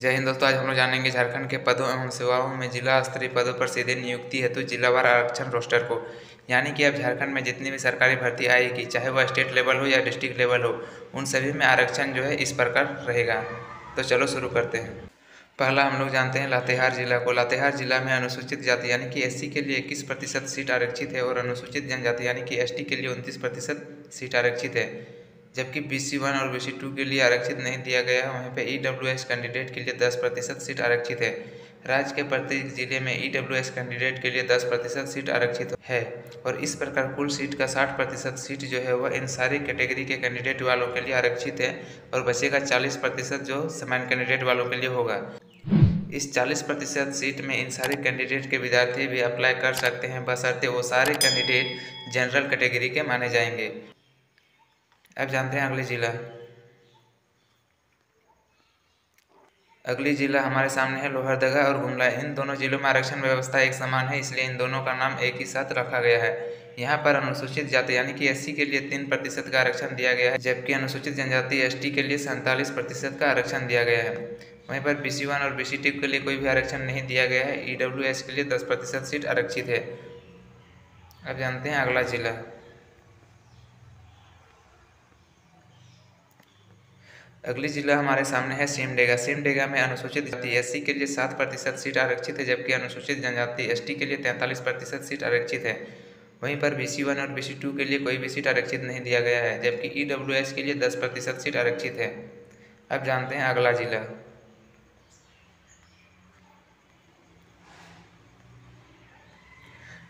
जय हिंद दोस्तों, आज हम लोग जानेंगे झारखंड के पदों एवं सेवाओं में जिला स्तरीय पदों पर सीधे नियुक्ति हेतु जिलावार आरक्षण रोस्टर को। यानी कि अब झारखंड में जितनी भी सरकारी भर्ती आएगी, चाहे वह स्टेट लेवल हो या डिस्ट्रिक्ट लेवल हो, उन सभी में आरक्षण जो है इस प्रकार रहेगा। तो चलो शुरू करते हैं। पहला हम लोग जानते हैं लातेहार जिला को। लातेहार जिला में अनुसूचित जाति यानी कि एससी के लिए 21% सीट आरक्षित है और अनुसूचित जनजाति यानी कि एसटी के लिए 29% सीट आरक्षित है। जबकि BC1 और BC2 के लिए आरक्षित नहीं दिया गया है। वहीं पे EWS कैंडिडेट के लिए 10% सीट आरक्षित है। राज्य के प्रत्येक जिले में EWS कैंडिडेट के लिए 10% सीट आरक्षित है और इस प्रकार कुल सीट का 60% सीट जो है वह इन सारी कैटेगरी के कैंडिडेट वालों के लिए आरक्षित है और बचेगा 40% जो सामान्य कैंडिडेट वालों के लिए होगा। इस 40% सीट में इन सारे कैंडिडेट के विद्यार्थी भी अप्लाई कर सकते हैं, बशर्ते वो सारे कैंडिडेट जनरल कैटेगरी के माने जाएंगे। अब जानते हैं अगले जिला। अगली जिला हमारे सामने है लोहरदगा और गुमला। इन दोनों जिलों में आरक्षण व्यवस्था एक समान है, इसलिए इन दोनों का नाम एक ही साथ रखा गया है। यहाँ पर अनुसूचित जाति यानी कि एससी के लिए 3% का आरक्षण दिया गया है, जबकि अनुसूचित जनजाति एसटी के लिए 47% का आरक्षण दिया गया है। वहीं पर BC1 और BC2 के लिए कोई भी आरक्षण नहीं दिया गया है। EWS के लिए 10% सीट आरक्षित है। अब जानते हैं अगला जिला। अगली जिला हमारे सामने है सिमडेगा। सिमडेगा में अनुसूचित जाति एससी के लिए 7% सीट आरक्षित है, जबकि अनुसूचित जनजाति एसटी के लिए 43% सीट आरक्षित है। वहीं पर BC1 और BC2 के लिए कोई भी सीट आरक्षित नहीं दिया गया है, जबकि EWS के लिए 10% सीट आरक्षित है। अब जानते हैं अगला जिला।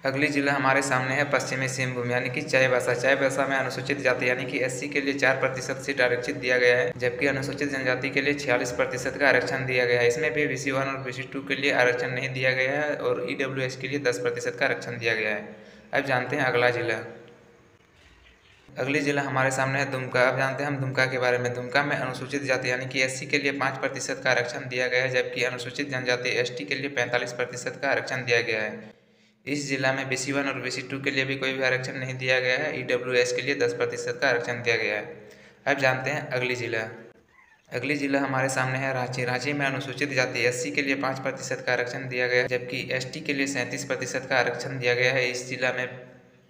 अगली जिला हमारे सामने है पश्चिमी सिंहभूम यानी कि चाईबासा। चाईबासा में अनुसूचित जाति यानी कि एससी के लिए 4% सीट आरक्षित दिया गया है, जबकि अनुसूचित जनजाति के लिए 46% का आरक्षण दिया गया है। इसमें भी BC1 और BC2 के लिए आरक्षण नहीं दिया गया है और EWS के लिए 10% का आरक्षण दिया गया है। अब जानते हैं अगला जिला। अगली जिला हमारे सामने है दुमका। अब जानते हैं हम दुमका के बारे में। दुमका में अनुसूचित जाति यानी कि एससी के लिए 5% का आरक्षण दिया गया है, जबकि अनुसूचित जनजाति एसटी के लिए 45% का आरक्षण दिया गया है। इस जिला में BC1 और BC2 के लिए भी कोई भी आरक्षण नहीं दिया गया है। EWS के लिए 10% का आरक्षण दिया गया है। अब जानते हैं अगली जिला। अगली जिला हमारे सामने है रांची। रांची में अनुसूचित जाति एससी के लिए 5% का आरक्षण दिया गया है, जबकि एसटी के लिए 37% का आरक्षण दिया गया है। इस जिला में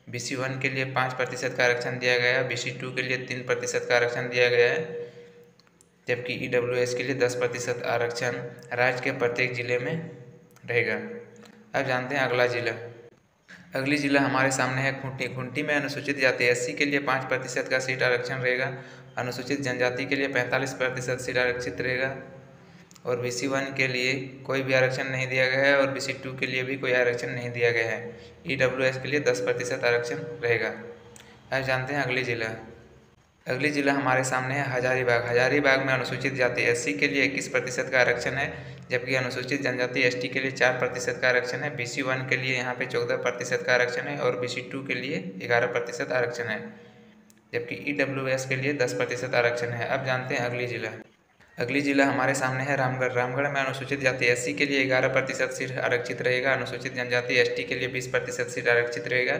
BC1 के लिए 5% का आरक्षण दिया गया है, BC2 के लिए 3% का आरक्षण दिया गया है, जबकि EWS के लिए 10% आरक्षण राज्य के प्रत्येक जिले में रहेगा। अब जानते हैं अगला जिला। अगली जिला हमारे सामने है खूंटी। खूंटी में अनुसूचित जाति एससी के लिए 5% का सीट आरक्षण रहेगा, अनुसूचित जनजाति के लिए 45% सीट आरक्षित रहेगा और BC1 के लिए कोई भी आरक्षण नहीं दिया गया है और BC2 के लिए भी कोई आरक्षण नहीं दिया गया है। EWS के लिए 10% आरक्षण रहेगा। अब जानते हैं अगली जिला। अगली जिला हमारे सामने है हजारीबाग। हजारीबाग में अनुसूचित जाति एससी के लिए 21% का आरक्षण है, जबकि अनुसूचित जनजाति एसटी के लिए 4% का आरक्षण है। BC1 के लिए यहाँ पे 14% का आरक्षण है और BC2 के लिए 11% आरक्षण है, जबकि EWS के लिए 10% आरक्षण है। अब जानते हैं अगली जिला। अगली जिला हमारे सामने है रामगढ़। रामगढ़ में अनुसूचित जाति एससी के लिए 11% सीट आरक्षित रहेगा, अनुसूचित जनजाति एसटी के लिए 20% सीट आरक्षित रहेगा,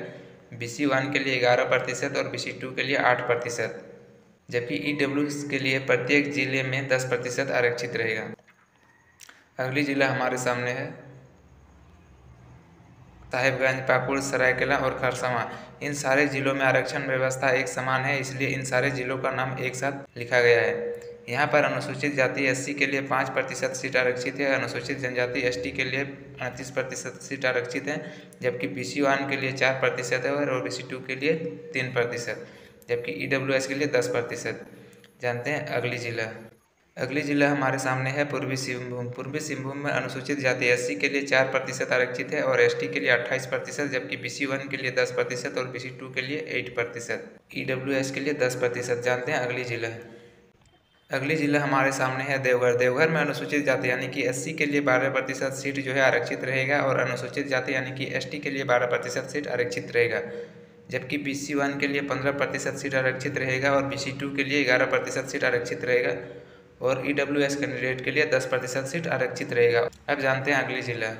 BC1 के लिए 11% और BC2 के लिए 8%, जबकि EWS के लिए प्रत्येक जिले में 10% आरक्षित रहेगा। अगली जिला हमारे सामने है साहिबगंज, पाकुड़, सरायकेला और खरसावां। इन सारे जिलों में आरक्षण व्यवस्था एक समान है, इसलिए इन सारे जिलों का नाम एक साथ लिखा गया है। यहाँ पर अनुसूचित जाति एससी के लिए 5% सीट आरक्षित है, अनुसूचित जनजाति एसटी के लिए 38% सीट आरक्षित है, जबकि BC1 के लिए 4% है और BC2 के लिए 3%, जबकि EWS के लिए 10%। जानते हैं अगली जिला। अगली जिला हमारे सामने है पूर्वी सिंहभूम। पूर्वी सिंहभूम में अनुसूचित जाति एससी के लिए 4% आरक्षित है और एसटी के लिए 28%, जबकि BC1 के लिए 10% और BC2 के लिए 8%, EWS के लिए 10%। जानते हैं अगली जिला। अगली जिला हमारे सामने है देवघर। देवघर में अनुसूचित जाति यानी कि एससी के लिए 12% सीट जो है आरक्षित रहेगा और अनुसूचित जाति यानी कि एसटी के लिए 12% सीट आरक्षित रहेगा, जबकि BC1 के लिए 15% सीट आरक्षित रहेगा और BC2 के लिए 11% सीट आरक्षित रहेगा और EWS कैंडिडेट के लिए 10% सीट आरक्षित रहेगा। अब जानते हैं अगली जिला।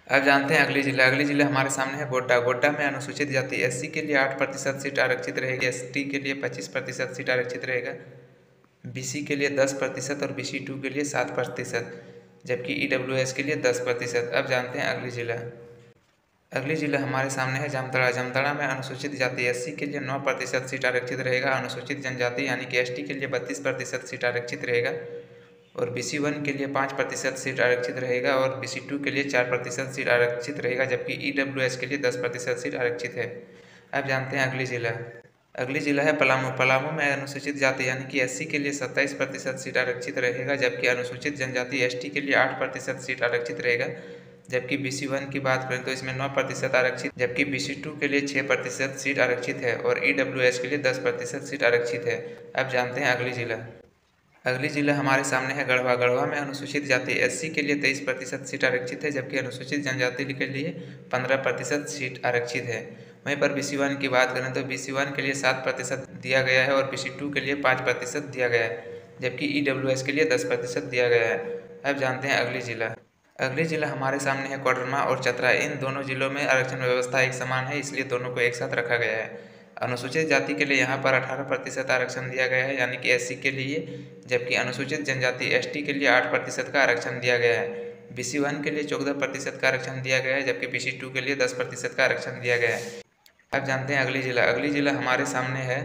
अगली जिला हमारे सामने है गोड्डा। गोड्डा में अनुसूचित जाति एससी के लिए 8% सीट आरक्षित रहेगी, एसटी के लिए 25% सीट आरक्षित रहेगा, BC के लिए 10% और BC2 के लिए 7%, जबकि EWS के लिए 10%। अब जानते हैं अगली जिला हमारे सामने है जामताड़ा। जामताड़ा में अनुसूचित जाति SC के लिए 9% सीट आरक्षित रहेगा। अनुसूचित जनजाति यानी कि ST के लिए 32% सीट आरक्षित रहेगा और BC1 के लिए 5% सीट आरक्षित रहेगा और BC2 के लिए 4% सीट आरक्षित रहेगा, जबकि EWS के लिए 10% सीट आरक्षित है। अब जानते हैं अगली जिला है पलामू। पलामू में अनुसूचित जाति यानी कि SC के लिए 27% सीट आरक्षित रहेगा, जबकि अनुसूचित जनजाति ST के लिए 8% सीट आरक्षित रहेगा। जबकि BC1 की बात करें तो इसमें 9% आरक्षित, जबकि BC2 के लिए 6% सीट आरक्षित है और EWS के लिए 10% सीट आरक्षित है। अब जानते हैं अगली जिला हमारे सामने है गढ़वा। गढ़वा में अनुसूचित जाति SC के लिए 23% सीट आरक्षित है, जबकि अनुसूचित जनजाति के लिए 15% सीट आरक्षित है। वहीं पर BC1 की बात करें तो BC1 के लिए 7% दिया गया है और BC2 के लिए 5% दिया गया है, जबकि EWS के लिए 10% दिया गया है। अब जानते हैं अगली जिला हमारे सामने है कोडरमा और चतरा। इन दोनों जिलों में आरक्षण व्यवस्था एक समान है, इसलिए दोनों को एक साथ रखा गया है। अनुसूचित जाति के लिए यहाँ पर 18% आरक्षण दिया गया है यानी कि SC के लिए, जबकि अनुसूचित जनजाति ST के लिए 8% का आरक्षण दिया गया है। BC1 के लिए 14% का आरक्षण दिया गया है, जबकि BC2 के लिए 10% का आरक्षण दिया गया है। अब जानते हैं अगली जिला हमारे सामने है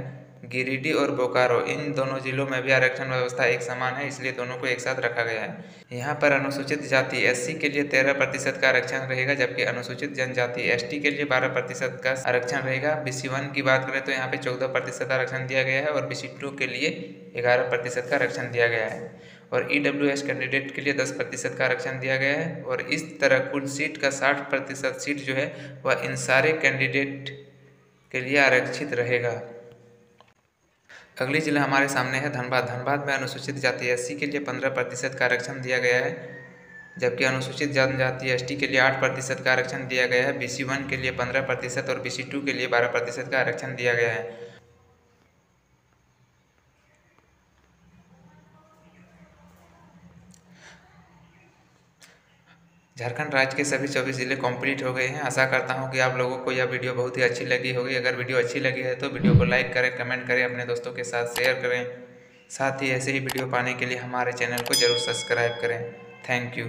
गिरिडीह और बोकारो। इन दोनों जिलों में भी आरक्षण व्यवस्था एक समान है, इसलिए दोनों को एक साथ रखा गया है। यहाँ पर अनुसूचित जाति SC के लिए 13% का आरक्षण रहेगा, जबकि अनुसूचित जनजाति ST के लिए 12% का आरक्षण रहेगा। BC1 की बात करें तो यहाँ पे 14% आरक्षण दिया गया है और BC2 के लिए 11% का आरक्षण दिया गया है और EWS कैंडिडेट के लिए 10% का आरक्षण दिया गया है। और इस तरह कुल सीट का 60% सीट जो है वह इन सारे कैंडिडेट के लिए आरक्षित रहेगा। अगली जिला हमारे सामने है धनबाद। धनबाद में अनुसूचित जाति SC के लिए 15% का आरक्षण दिया गया है, जबकि अनुसूचित जनजाति ST के लिए 8% का आरक्षण दिया गया है। BC1 के लिए 15% और BC2 के लिए 12% का आरक्षण दिया गया है। झारखंड राज्य के सभी 24 जिले कंप्लीट हो गए हैं। आशा करता हूं कि आप लोगों को यह वीडियो बहुत ही अच्छी लगी होगी। अगर वीडियो अच्छी लगी है तो वीडियो को लाइक करें, कमेंट करें, अपने दोस्तों के साथ शेयर करें। साथ ही ऐसे ही वीडियो पाने के लिए हमारे चैनल को जरूर सब्सक्राइब करें। Thank you.